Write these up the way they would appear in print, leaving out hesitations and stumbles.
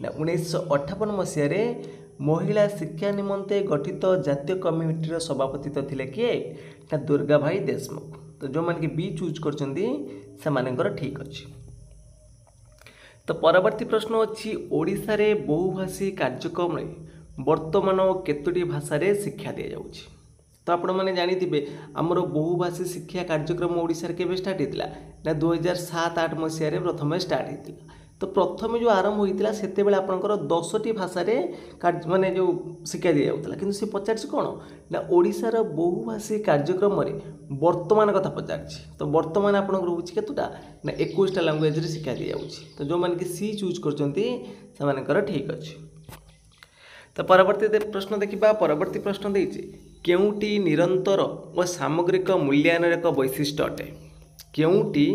ना 1958 मसीह महिला शिक्षा निमंते गठित जातीय कमिटीर सभापति तो थिले किए ना दुर्गा भाई देशमुख। तो जो मैंने बी चूज कर ठीक अच्छे। तो परवर्ती प्रश्न अच्छी ओडिशा रे बहुभाषी कार्यक्रम रे वर्तमान केतोटी भाषा रे शिक्षा दि जाउछि। तो आपण मैंने जानी आमर बहुभाषी शिक्षा कार्यक्रम ओडिशा रे केबे स्टार्ट होता ना 2007-8 मसीह प्रथम स्टार्ट होता। तो प्रथम जो आरंभ होता से आपंकर 10टी भाषा माने जो शिक्षा दि जाऊला कि सी पचार कौन ना ओडिशार बहुभाषी कार्यक्रम वर्तमान कथा पचार। तो वर्तमान आपंकर हूँ केतोटा ना 21टा लैंग्वेज रे शिक्षा दि जाऊँगी। तो जो मैंने सी चूज कर ठीक अच्छे। तो परवर्ती प्रश्न देखा परवर्ती प्रश्न देती केउटी निरंतर और सामग्रिक मूल्यायन एक वैशिष्ट्य अटे। केउटी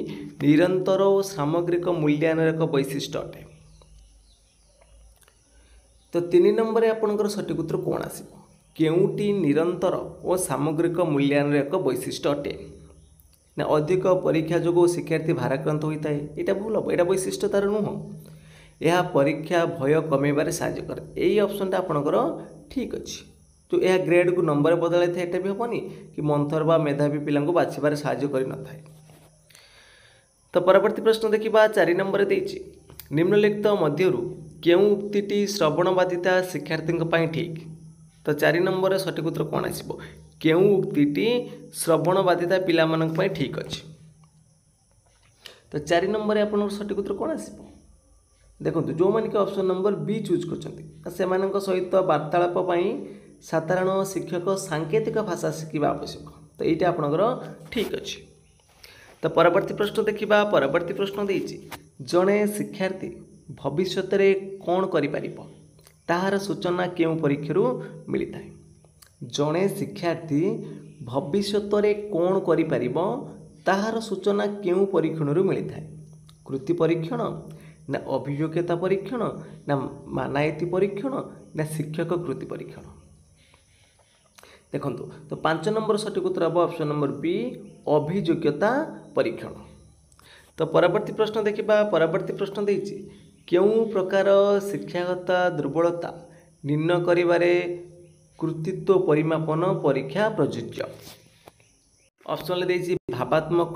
निरंतर और सामग्रिक मूल्यायन एक वैशिष्ट्य अटे। तो 3 नंबर आपंकर सठिक उत्तर कौन आसो केउटी निरंतर और सामग्रिक मूल्यायन एक वैशिष्ट्य अटे ना अधिक परीक्षा जो शिक्षार्थी भाराक्रांत होता है यहाँ भूल हम यहाँ वैशिष्ट्य तार नुह यह परीक्षा भय कमेबार साहाय्य करे। यही ऑप्शन आपंकर ठीक अच्छे। तो यह ग्रेड को नंबर बदल था यहाँ भी हेनी कि मंथर बा मेधावी पिला बाछबार साहाय्य कर न थाए। तो परवर्ती प्रश्न देखा 4 नंबर देती निम्नलिखित मध्यरु केउ उक्तिटी श्रवणबाधिता शिक्षार्थी ठीक। तो 4 नंबर सठिक उत्तर कौन आसो केउ उक्तिटी श्रवणबाधिता पिला ठीक अच्छे। तो 4 नंबर आप सठिक उत्तर कौन आसो देखो जो मैंने ऑप्शन नंबर बी चूज कर सहित वार्तालाप साधारण शिक्षक सांकेतिक भाषा शिखा आवश्यक। तो यहाँ आपंकर ठीक अच्छे। तो परवर्ती प्रश्न देखा परवर्ती प्रश्न देती जड़े शिक्षार्थी भविष्य में कौन कर सूचना क्यों परीक्षारू मिलता है। जड़े शिक्षार्थी भविष्य में कौन कर सूचना क्यों परीक्षण मिलता है। कृति परीक्षण ना अभियोग्यता परीक्षण ना मानायती परीक्षण ना शिक्षक कृति परीक्षण। देखो तो 5 नंबर सठिक उत्तर हम ऑप्शन नंबर बी अभियोग्यता परीक्षण। तो परवर्ती प्रश्न देखा परवर्ती प्रश्न देती क्यों प्रकार शिक्षागत दुर्बलता निर्णय करिबारे कृतित्व परिमापन परीक्षा प्रযোज्य। ऑप्शन देती भावात्मक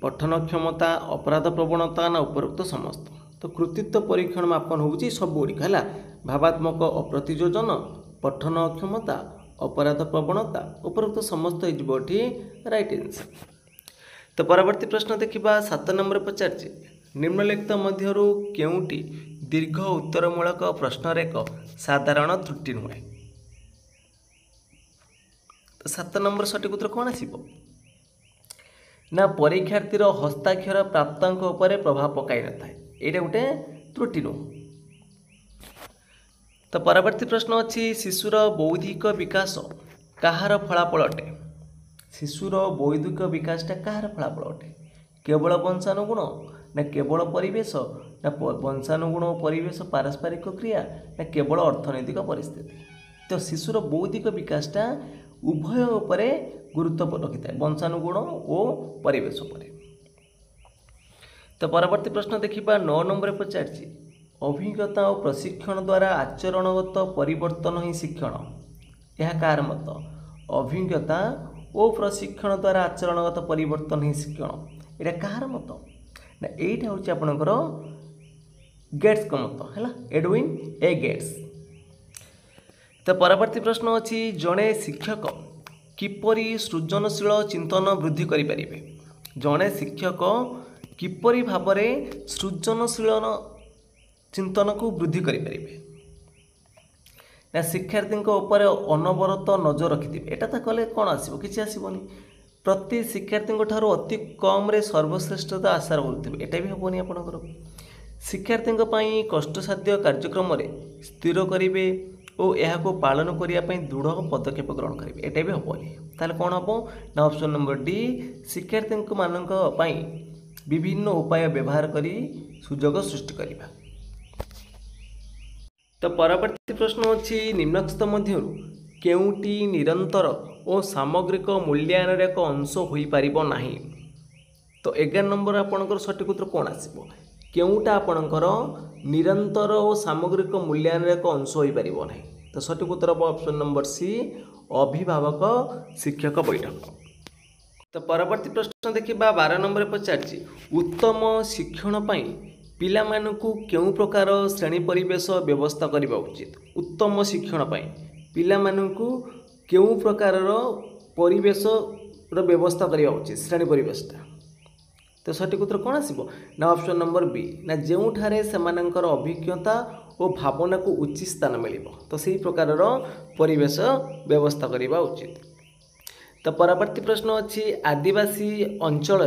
पठन क्षमता अपराध प्रवणता ना उपरोक्त समस्त। तो कृतित्व परीक्षण मापन होउची सब गुड़िक है भावात्मक अप्रतियोजन पठन क्षमता अपराध प्रवणता उपरोक्त समस्त होठी राइट आंसर। तो परवर्ती प्रश्न देखा 7 नंबर पचार निम्नलिखित मध्यरु केउटी दीर्घ उत्तरमूलक प्रश्न एक साधारण त्रुटि नुहे। तो 7 नंबर सठिक उत्तर कौन आसो ना परीक्षार्थीर हस्ताक्षर प्राप्तांक उपर प्रभाव पकाई न था यहाँ गोटे त्रुटि नुह। तो परवर्ती प्रश्न अच्छी शिशुर बौद्धिक विकास कहार फलाफल अटे। शिशुर बौद्धिक विकासटा कहार फलाफल अटे केवल वंशानुगुण ना केवल परिवेश ना वंशानुगुण और परिवेश पारस्परिक क्रिया ना केवल अर्थनैतिक परिस्थिति। तो शिशुर बौद्धिक विकासटा उभय उपरे गुरुत्व रखी था वंशानुगुण और परिवेश उपरे। तो परवर्ती प्रश्न देखा 9 नंबर पचार अभिज्ञता और प्रशिक्षण द्वारा आचरणगत परिवर्तन ही शिक्षण यह कार मत। अभिज्ञता और प्रशिक्षण द्वारा आचरणगत परिवर्तन ही शिक्षण यहाँ कार मत ना यहाँ हूँ आपणकर गेट्स का मत है एडविन ए गेट्स। तो परवर्ती प्रश्न अच्छी जड़े शिक्षक किपरि सृजनशील चिंतन वृद्धि करें। जड़े शिक्षक किपरि भाव में सृजनशील चिंतन को वृद्धि करें ना शिक्षार्थी उपर अनवरत नजर रखिथे। एटा तो कले कौन आसो कि आसबनी प्रति शिक्षार्थी ठार अति कम रे सर्वश्रेष्ठता आशा करुवे एटा भी हेनी आपंकर। शिक्षार्थी कष्टसाध्य कार्यक्रम स्थिर करेंगे और यह पालन करने दृढ़ पदक्षेप ग्रहण करेंगे एटा भी हेनी। ताहले कौन हम ना ऑप्शन नंबर डी शिक्षार्थी मानक विभिन्न उपाय व्यवहार करी सुजोग सृष्टि करवा। तो परवर्ती प्रश्न अच्छी निम्नलिखित मध्यरु केउटी निरंतर और सामग्रिक मूल्यायन एक अंश हो पारिबो नाही। तो 11 नंबर आपणकर सठिक उत्तर कौन आसो केउटा आपणकर निरंतर और सामग्रिक मूल्यांकन एक अंश हो पार ना। तो सठिक उत्तर हम ऑप्शन नंबर सी अभिभावक शिक्षक बैठक। तो परवर्ती प्रश्न देखिए 12 नंबर पचार उत्तम शिक्षण पाई पिला मानकु केउ प्रकार श्रेणी परिवेश व्यवस्था करने उचित। उत्तम शिक्षण पाई पिला मानकु केउ प्रकार परिवेश व्यवस्था करने उचित श्रेणी परिवेशटा। तो सठिक उत्तर कौन आसो ना ऑप्शन नंबर बी ना जोठारे सेमानंकर अभिज्ञता और भावना को उचित स्थान मिल तो सही प्रकार परिवेश व्यवस्था करने उचित। तो परवर्ती प्रश्न अच्छी आदिवासी अंचल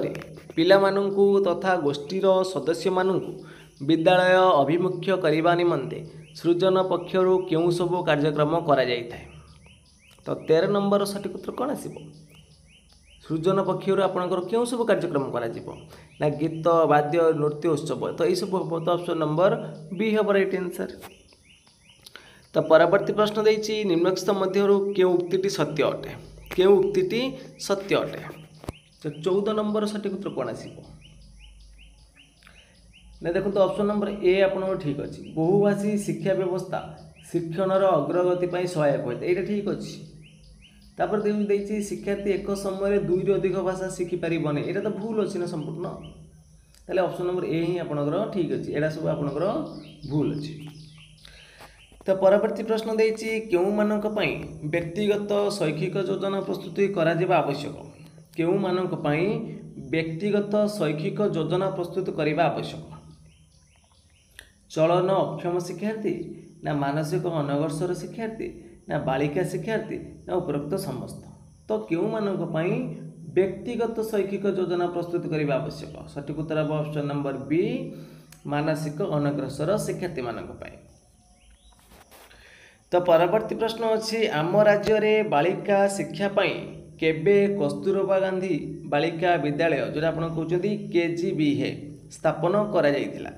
पिला मानंकु तथा गोष्ठीर सदस्य मानंकु विद्यालय अभिमुख्य करने निमंते सृजन पक्षर केउ सब कार्यक्रम करा जाय थाए। तो 13 नंबर सठिक उत्तर कौन आसो सृजन पक्षर आपंकर क्यों सब कार्यक्रम करा ना गीत वाद्य नृत्य उत्सव। तो यही सब ऑप्शन नंबर बी हम राइट आंसर। तो परवर्ती प्रश्न देछि निम्नलिखित मध्यरु केउ उक्तिटी सत्य अटे केउ उक्तिटी सत्य अटे। तो 14 नंबर सठिक उत्तर कौन आसो ना देखो तो ऑप्शन नंबर ए आपन ठीक अच्छी बहुभाषी शिक्षा व्यवस्था शिक्षणर अग्रगति पर सहायक होता है। ये ठीक अच्छी तापर देखिए शिक्षार्थी एक समय 2 ରୁ अधिक भाषा शिखिपारे यहाँ तो भूल अच्छी ना संपूर्ण ताले ऑप्शन नंबर ए ही आपनकर ठीक अच्छे यहाँ सब आपनकर भूल अच्छी। तो परवर्ती प्रश्न देछि केउ मानक पई व्यक्तिगत शैक्षिक योजना प्रस्तुति करा जिबा आवश्यक केउ मानक पई व्यक्तिगत शैक्षिक योजना प्रस्तुत करने आवश्यक। चलन अक्षम शिक्षार्थी ना मानसिक अनग्रसर शिक्षार्थी ना बालिका शिक्षार्थी ना उपरोक्त समस्त। तो केउ मानक पई व्यक्तिगत शैक्षिक योजना प्रस्तुत करने आवश्यक। सठिक उत्तर हम ऑप्शन नंबर बी मानसिक अनग्रसर शिक्षार्थी मानक पई। तो परवर्ती प्रश्न अच्छी आम राज्य में बालिका शिक्षा पाई केबे कस्तूरबा गांधी बालिका विद्यालय जोटा आप कहते केजीबी है स्थापन करा जाइथिला।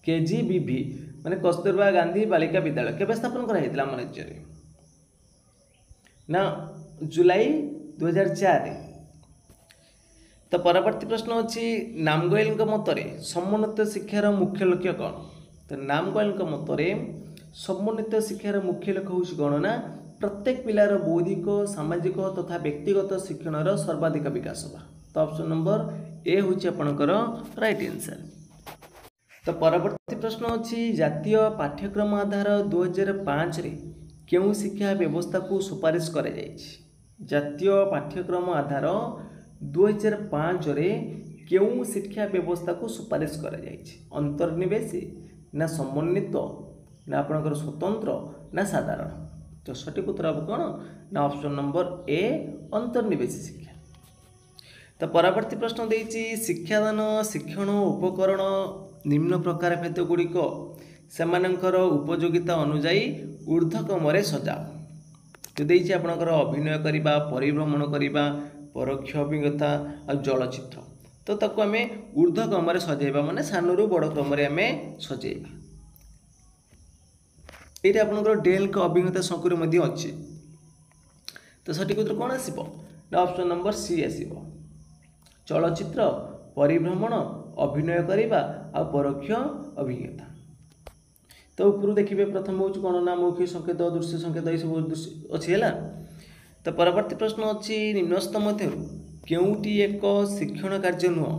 केजीबीवी माने कस्तूरबा गांधी बालिका विद्यालय केबे स्थापन करा जाइथिला आम राज्य में ना जुलाई 2004। तो परवर्ती प्रश्न अच्छी नामगोयल मतरे समन्वित शिक्षार मुख्य लक्ष्य कौन। तो नामगोयल मतरे समन्वित शिक्षार मुख्य लक्ष्य हूँ कौन ना प्रत्येक पिलार बौद्धिक सामाजिक तथा व्यक्तिगत शिक्षणर सर्वाधिक विकास होगा। तो ऑप्शन नंबर ए हूँ आपणकर राइट आंसर। तो परवर्ती प्रश्न अच्छी जातीय पाठ्यक्रम आधार 2005 रे केउ शिक्षा व्यवस्था को सुपारिश करा जायछि। जातीय पाठ्यक्रम आधार 2005 रे केउ शिक्षा व्यवस्था को सुपारिश करा जायछि। अंतर्निवेशी ना समन्वित ना आपणकर स्वतंत्र ना साधारण। तो सठिक उत्तर अब कौन ना ऑप्शन नंबर ए अंतर्निवेशी शिक्षा। तो परवर्ती प्रश्न देछि शिक्षादान शिक्षण उपकरण निम्न प्रकार भेद गुड़िक सेमानंकर उपयोगिता अनुजाई ऊर्ध्वक्रम सजाओ। तो देछि आपणकर अभिनय करबा परिभ्रमण करबा परोक्ष अभिज्ञता और चलचित्र। तो ताको आमे ऊर्ध्वक्रम सजाइबा माने सानरू बड़ क्रम आमे सजाइबा। ये आपंकर डेल का अभिज्ञता संकुल अच्छी। तो सठिक उत्तर कौन आसो ना ऑप्शन नंबर सी आसो चलचित्र परिभ्रमण अभिनय करबा आ परोक्ष अभिज्ञता। तो ऊपर देखिए प्रथम हूँ कौन ना मौखिक संकेत दृश्य संकेत ये सब अच्छी है। तो परवर्ती प्रश्न अच्छी निम्नस्थ मध्य केउटी एक शिक्षण कार्य नुह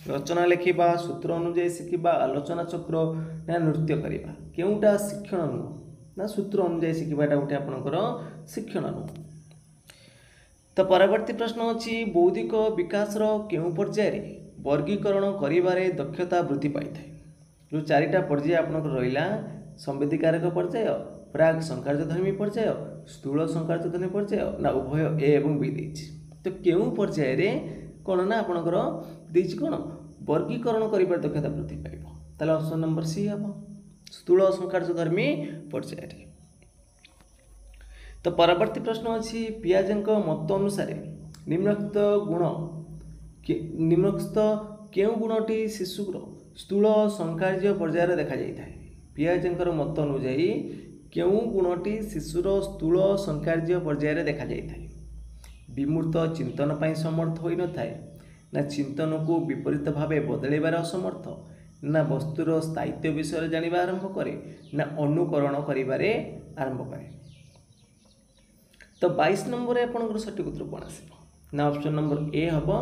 रचना लिखा सूत्र अनुजाई शिखा आलोचना चक्र ना नृत्य करवा केउटा शिक्षण नुह ना सूत्र अनुजाई शिखाटा गोटे आपंकर शिक्षण नुह। तो परवर्ती प्रश्न अच्छी बौद्धिक विकास केउ पर्यायर वर्गीकरण करिबारे दक्षता वृद्धि पाई थाए। जो चारिटा पर्याय आपनकर रहिला संवेदीकारक पर्याय प्राग संकार्यधर्मी पर्याय स्थूल संकार्यधर्मी पर्याय ना उभय ए एवं बी देछि। तो केउ पर्याय रे कोन ना आपनकर देछि कोन वर्गीकरण करिबार दक्षता वृद्धि पाइबो ताले ऑप्शन नंबर सी हबो स्थूल संकार्यधर्मी पर्याय रे। तो परवर्ती प्रश्न अच्छी पियाजेंक मत अनुसार निम्नलिखित गुण निम्नलिखित केउ गुणटी शिशुर स्थूल संकार्य पर्यायर देखा जाइए। पियाजेंकर मत अनुजाई केउ गुणटी शिशुर स्थूल संकार्य पर्यायर देखा जाइए। विमूर्त चिंतन पाई समर्थ होई न थाए ना चिंतन को विपरीत भाव बदलैबार असमर्थ ना वस्तुर स्थायित्व विषय जानिबा आरंभ करे ना अनुकरण करिबारे आरंभ करे। तो 22 नंबर आपनकर सठिक उत्तर कोन आसीबो ना ऑप्शन नंबर ए हबो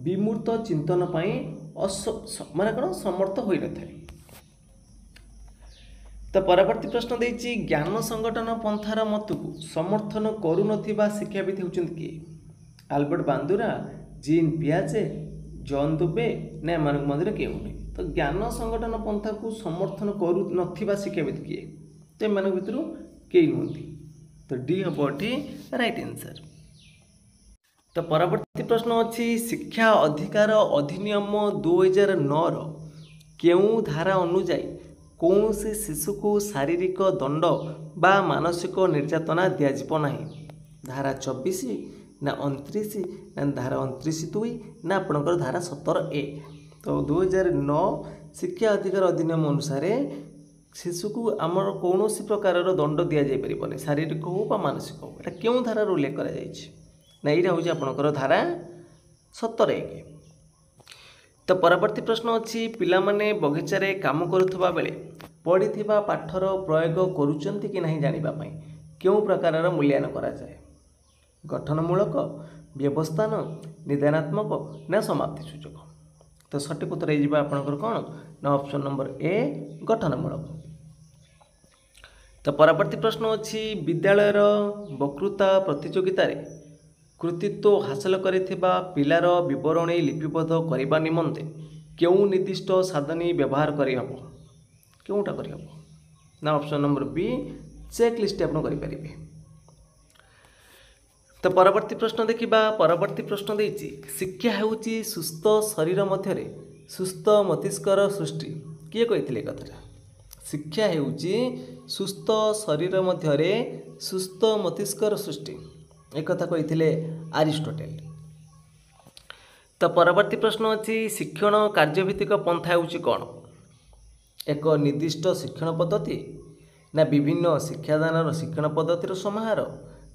विमूर्त चिंतन पई माने कोन समर्थ होई न थाए। तो परवर्ती प्रश्न देछि ज्ञान संगठन पंथार मत को समर्थन करू नथिबा शिक्षाविद होउचंत कि आल्बर्ट बांदुरा, जीन पियाजे, जॉन दुबे ना एमानक मध्यरे केउ नै। तो ज्ञान संगठन पंथा को समर्थन करू नथिबा शिक्षाविद किए तो एमानक भितरु केई नहुंती। तो डी हबो एठी राइट आंसर। तो परवर्ती प्रश्न अछि शिक्षा अधिकार अधिनियम 2009 रो केउ धारा अनुଯାयी कौन से शिशु को शारीरिक दंड बा मानसिक निर्यातना दियाजिब नाही। धारा 24 ना 29 ना धारा 29(2) ना आपणकर धारा 17(a). तो 2009 शिक्षा अधिकार अधिनियम अनुसार शिशु को आमर कौन सी प्रकार दंड दि जापर शारीरिक हो बा मानसिक हो एटा क्यों धारा उल्लेख कर ना यहाँ हूँ आपणकर धारा 17(1). तो परवर्ती प्रश्न अच्छी पिला माने बगीचारे काम करुवा बेले पढ़िथिबा पाठर प्रयोग करुचंती कि नहीं जानिबा पई क्यों प्रकार मूल्यांकन करा जाए। गठनमूलक, व्यवस्थान, निदानात्मक ना समाप्ति सूचक। तो सठिक उत्तर हो आपनकर कौन ना ऑप्शन नंबर ए गठनमूलक। तो परवर्ती प्रश्न अच्छी विद्यालयर वक्तृता प्रतियोगिता रे कृतित्व हासिल करिथिबा पिलार विवरणी लिपिबद्ध करने निमंते क्यों निर्दिष्ट साधनी व्यवहार करहब क्योंटा करहब ना option number B check list आप करें। तो परवर्ती प्रश्न देखिबा परवर्ती प्रश्न देछि शिक्षा हेउची सुस्थ शरीर मध्यरे सुस्थ मस्तिष्कर सृष्टि किए कहिथिले कथा। शिक्षा हेउची सुस्थ शरीर मध्यरे सुस्थ मस्तिष्कर सृष्टि एक कथा कहिथिले अरिस्टोटेल। तो परवर्ती प्रश्न अच्छी शिक्षण कार्यभित्तिक पंथा हेउची कौन। एक निर्दिष्ट शिक्षण पद्धति ना विभिन्न शिक्षादान शिक्षण पद्धतिर समाहार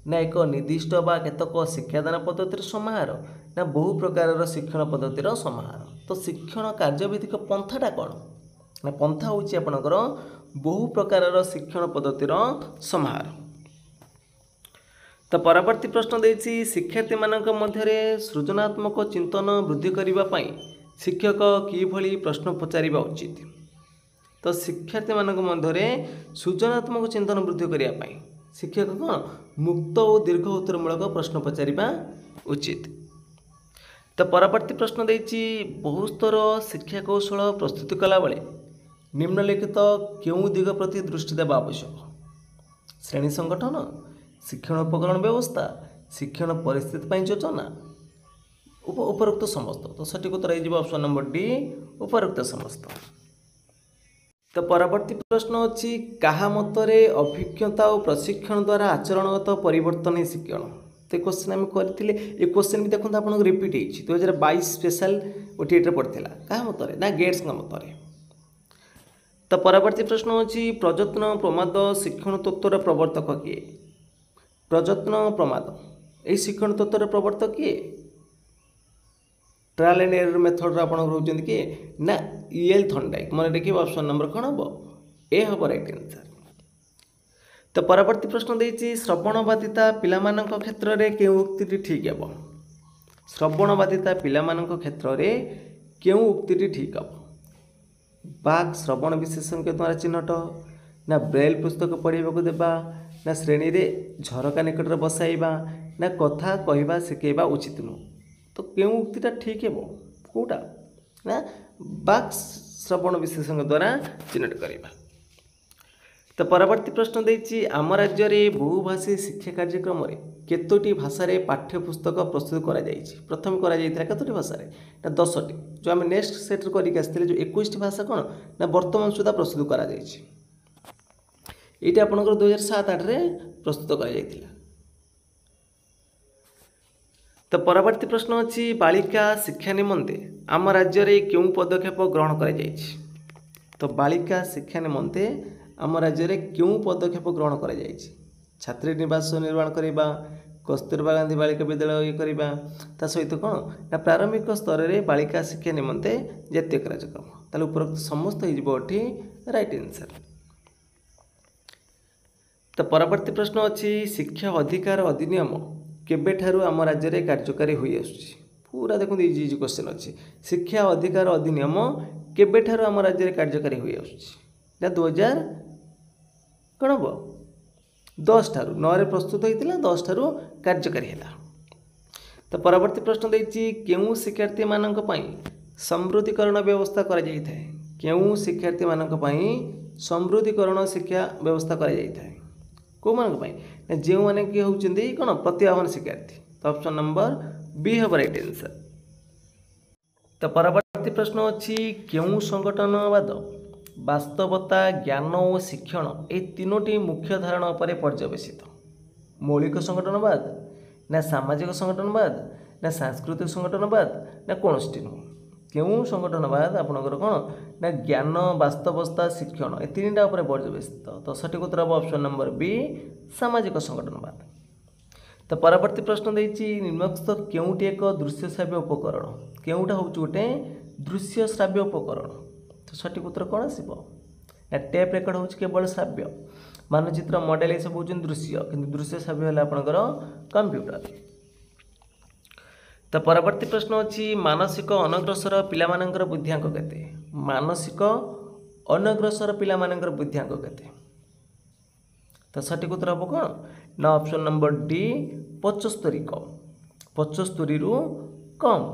ना एक निर्दिष्ट बा केतक शिक्षादान पद्धतिर समाहार ना बहु प्रकार शिक्षण पद्धतिर समाहार। तो शिक्षण कार्यभित्तिक पंथाटा कौन ना पंथा होची आपनकर बहु प्रकार शिक्षण पद्धतिर समाहार। तो परवर्ती प्रश्न देछि शिक्षार्थी मानक मध्यरे सृजनात्मक चिंतन वृद्धि करिबा पई शिक्षक किभली प्रश्न पचारिबा उचित। तो शिक्षार्थी मानक मध्यरे सृजनात्मक चिंतन वृद्धि करिबा पई शिक्षक कौन मुक्त और दीर्घ उत्तरमूलक प्रश्न पचारिबा उचित। तो परवर्ती प्रश्न देछि बहुस्तर शिक्षा कौशल प्रस्तुत कला बेले निम्नलिखित केउं दिग प्रति दृष्टि देवा आवश्यक। श्रेणी संगठन, शिक्षण उपकरण व्यवस्था, शिक्षण परिस्थिति पर योजना, उपरोक्त समस्त। तो सठिक उत्तर हो ऑप्शन नंबर डी उपरोक्त समस्त। तो परवर्ती प्रश्न अच्छी कहा मतरे अभिज्ञता और प्रशिक्षण द्वारा आचरणगत परिवर्तन ही शिक्षण। तो क्वेश्चन आम करते ये क्वेश्चन भी देखते आपको रिपीट हो 2022 स्पेशल ओटीईटी पड़ता क्या मतरे ना गेट्स मतरे। तो परवर्ती प्रश्न अच्छी प्रयत्न प्रमाद शिक्षण तत्वर प्रवर्तक किए। प्रयत्न प्रमाद यही शिक्षण तत्वर प्रवर्तक किए ट्रायल एंड एरर मेथड आप किए ना ईएल थर्नडाइक मन देखिए ऑप्शन नंबर कौन हम ए हम राइट आंसर। तो परवर्ती प्रश्न देछि श्रवणबाधिता पिलामानक क्षेत्र में केउं उक्ति ठीक है। श्रवणबाधिता पिलामानक क्षेत्र में केउं उक्ति ठीक हम बाक श्रवण विशेषज्ञ द्वारा चिन्हट ना ब्रेल पुस्तक पढ़ा देवा ना श्रेणी रे झरका निकट बसाइबा ना कथा कहवा शिखेबा उचित नुह। तो केउं उक्तिटा ठीक है कौटा ना बाक श्रवण विशेषज्ञ द्वारा चिन्हट करवा। तो परवर्ती प्रश्न देछि आम राज्य में बहुभाषी शिक्षा कार्यक्रम केतोटी भाषा पाठ्यपुस्तक प्रस्तुत करा जायछि। प्रथम करा जायतिला केतोटी भाषा ना 10टी जो आम नेक्स्ट सेट करके आसते जो 21टी भाषा कौन ना वर्तमान सुधा प्रस्तुत करा जायछि। ये आपंकर 2007-8 प्रस्तुत करा जायतिला। तो परवर्ती प्रश्न अच्छी बालिका शिक्षा निमंते आम राज्य में क्यों पदक्षेप ग्रहण करा जायछि। तो बालिका शिक्षा निमंते आम राज्य में क्यों पदक्षेप ग्रहण करा जायछि। छात्री निवास निर्माण करवा, कस्तूरबा गांधी बालिका विद्यालय ये करवा ता सहित कौन ना प्रारंभिक स्तर में बालिका शिक्षा निमंते जातीय कार्यक्रम ताले उपरोक्त समस्त होठी राइट आंसर। तो परवर्ती प्रश्न अच्छी शिक्षा अधिकार अधिनियम केबेठारु आम राज्य में कार्यकारी हो पूरा देखो इजी इजी क्वेश्चन अच्छी शिक्षा अधिकार अधिनियम केबेठारु आम राज्य में कार्यकारी हो 2000 कौन हम 10 ठारू 9 रे प्रस्तुत होता 10 ठारू कार्यकारी है। तो परवर्ती प्रश्न देती केउ शिक्षार्थी मानक पई समृद्धीकरण व्यवस्था करा जाई थाए केउ शिक्षार्थी मानक पई समृद्धीकरण शिक्षा व्यवस्था करा जाई थाए को मानक पई जे माने कि होउचंदी कोन प्रतिभावान शिक्षार्थी। तो ऑप्शन नंबर बी हम राइट आंसर। तो परवर्ती प्रश्न अच्छी केउ संगठनवाद वास्तवता ज्ञान और शिक्षण ये तीनोटी मुख्य धारणा पर पर्यवेसित मौलिक संगठनवाद ना सामाजिक संगठनवाद ना सांस्कृतिक संगठनवाद ना कौन नुह केउ संगठनवाद आपणकर कौन ना ज्ञान वास्तवता शिक्षण ये तीनटा उपर पर्यवेसित। तो सठिक उत्तर हम ऑप्शन नंबर बी सामाजिक संगठनवाद। तो परवर्ती प्रश्न देती निम्नलिखित केउटी एक दृश्य श्राव्य उपकरण केउटा हूँ गोटे दृश्य श्राव्य उपकरण। तो सठिक उत्तर कौन आसो ना टेप रेकर्ड हूँ केवल श्राव्य मानचित्र मॉडल ये सब हूँ दृश्य कि दृश्य श्राव्य है आपंकर कंप्यूटर। तो परवर्ती प्रश्न अच्छी मानसिक अनग्रसर पिलामानंकर बुद्धिआंक केते मानसिक अनग्रसर पिलामानंकर बुद्धिआंक केते। तो सठिक उत्तर हम कौन ना ऑप्शन नंबर डी 75 कम 75 रु कम।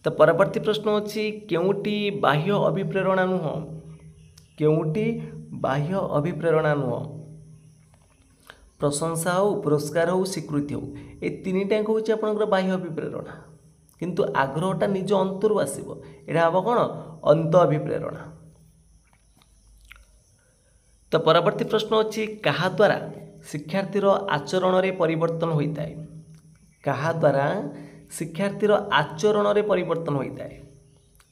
तो परवर्ती प्रश्न अच्छी केउटी बाह्य अभिप्रेरणा नुह केउटी बाह्य अभिप्रेरणा नुह प्रशंसा हो पुरस्कार हो स्वीकृति हो ये तीन टाइम हूँ आपंकर बाह्य अभिप्रेरणा किंतु आग्रहटा निज अंतरु आसो यहाँ हम कौन अंत अभिप्रेरणा। तो परवर्ती प्रश्न अच्छी क्या द्वारा शिक्षार्थीर आचरण में परिवर्तन होता है क्या द्वारा शिक्षार्थीर आचरण में परिवर्तन होता है।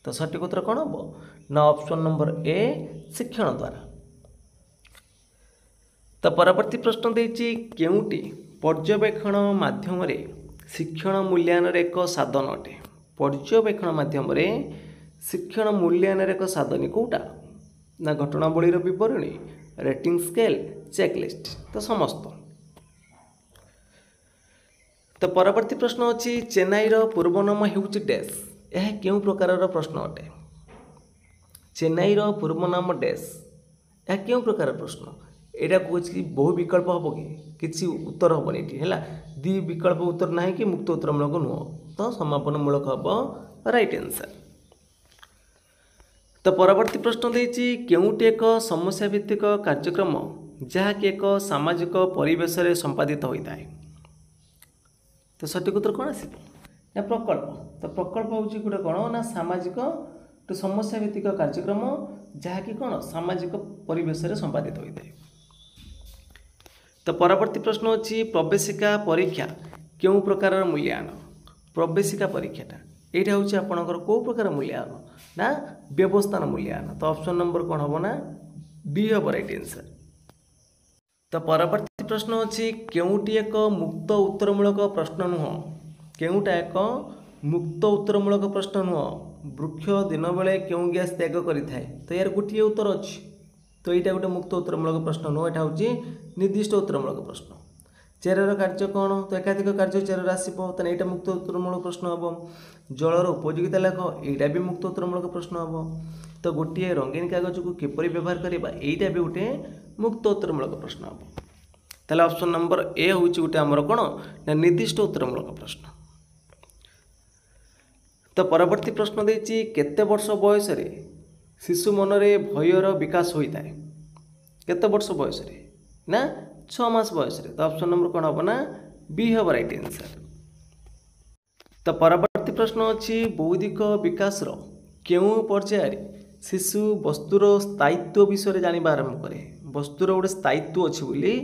तो सठिक उत्तर कौन हम ना ऑप्शन नंबर ए शिक्षण द्वारा। तो परवर्ती प्रश्न देती केउटी पर्यवेक्षण माध्यम शिक्षण मूल्यांकन एक साधन अटे पर्यवेक्षण माध्यम शिक्षण मूल्यांकन एक साधन कौटा ना घटनावलीर विवरणी रेटिंग स्केल चेकलिस्ट। तो समस्त। तो परवर्ती प्रश्न अच्छी चेन्नईर पूर्वनाम हूँ डैश यह क्यों प्रकार प्रश्न अटे चेन्नईर पूर्वनाम डैश यह क्यों प्रकार प्रश्न यहाँ कौच कि बहु विकल्प हम कि किसी उत्तर हेनी है दी विकल्प उत्तर ना कि मुक्त उत्तरमूलक नुह। तो समापनमूलक हम राइट आंसर। तो परवर्ती प्रश्न देती केउटी एक समस्या भित्तिक कार्यक्रम जहाँकि एक सामाजिक परिवेश में संपादित होता है। तो सठिक उत्तर कौन आस प्रकल्प। तो प्रकल्प हूँ गोटे कौन ना सामाजिक तो समस्या भित्तिक कार्यक्रम जहाँकि कौन सामाजिक परिवेश में संपादित होता है। तो परवर्ती प्रश्न अच्छी प्रवेशिका परीक्षा क्यों प्रकार मूल्यांकन प्रवेशिका परीक्षाटा यहाँ हूँ आपंकर कौ प्रकार मूल्यांकन ना व्यवस्थान मूल्यांकन। तो ऑप्शन नंबर कौन हम ना बी हम राइट आंसर। तो परवर्ती प्रश्न अच्छी केउटी एक मुक्त उत्तरमूलक प्रश्न नुह केउटा एक मुक्त उत्तरमूलक प्रश्न नुह वृक्ष दिन बेले क्यों गैस त्याग करें। तो यार गोटे उत्तर अच्छी तो यहाँ गोटे मुक्त उत्तरमूलक प्रश्न नुह यहाँ हूँ निर्दिष्ट उत्तरमूलक प्रश्न। चेरर कार्य कौन तो एकाधिक कार्य चेरर आसो यहाँ मुक्त उत्तरमूलक प्रश्न हम जलर उपयोगिता लेख यहाँ भी मुक्त उत्तरमूलक प्रश्न हम। तो गोटे रंगीन कागज को किपरि व्यवहार करवा यहाँ भी गोटे मुक्त उत्तरमूलक प्रश्न हम। ताले ऑप्शन नंबर ए हूँ गोटे आमर कौन ना निर्दिष्ट उत्तरमूलक प्रश्न। तो परवर्ती प्रश्न देती केते वर्ष बयस शिशु मनरे भयर विकास होता है केते वर्ष बयस ना 6 मास बयस। तो ऑप्शन नंबर कौन हम ना बी हम राइट आंसर। तो परवर्ती प्रश्न अच्छी बौद्धिक विकास क्यों पर्यायर शिशु वस्तुर स्थायित्व विषय जानवा आरंभ करे वस्तुर गोटे स्थायित्व अच्छी बोली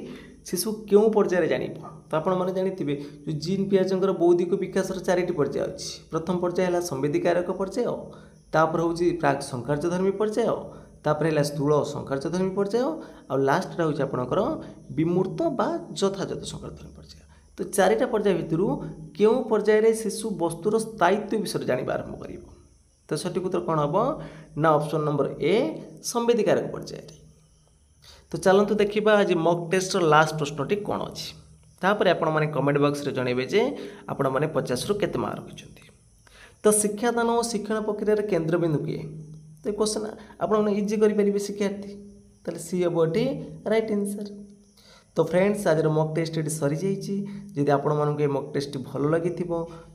शिशु क्यों पर्यायर जान। तो आपण मैंने जानी जो जीन पियाजर बौद्धिक विकास 4टी पर्याय अच्छी प्रथम पर्याय है संवेदीकारक पर्याय तापर हूँ प्राक संकार्यधर्मी पर्याय तापर है स्थूल संकार्यधर्मी पर्याय आ लास्टा हूँ आपंकर विमूर्त बा यथायथ संकार्यधर्मी पर्याय। तो चारिटा पर्याय भितरु केउं पर्याय शिशु वस्तुर स्थायित्व विषय जानिबा आरंभ करिब। तो सठिक उत्तर कौन हम ना ऑप्शन नंबर ए संवेदीकारक पर्याय। तो चलतु देखा आज मक टेस्ट लास्ट प्रश्नटी कौन अच्छी तापर आपण मैंने कमेंट बॉक्स रे जनइबे जे आपण मैंने 50 रु केते मार्क रखिछंती। तो शिक्षादान और शिक्षण प्रक्रिया केन्द्रबिंदु किए तो क्वेश्चन आपने इजी करेंगे शिक्षार्थी ताले सी हम ये राइट आंसर। तो फ्रेंड्स आज मक टेस्ट ये सरी जाइए। आपण मानक मक टेस्ट भल लगी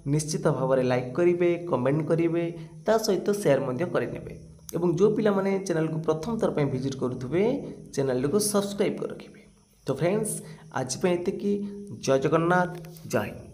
निश्चित भाव में लाइक करेंगे कमेंट करेंगे ता सहित सेयार करेंगे एवं जो पिला माने चैनल को प्रथम थर पर विजिट करुवे चैनल को सब्सक्राइब कर रखिए। तो फ्रेंड्स आज पे जय जगन्नाथ जय हिंद।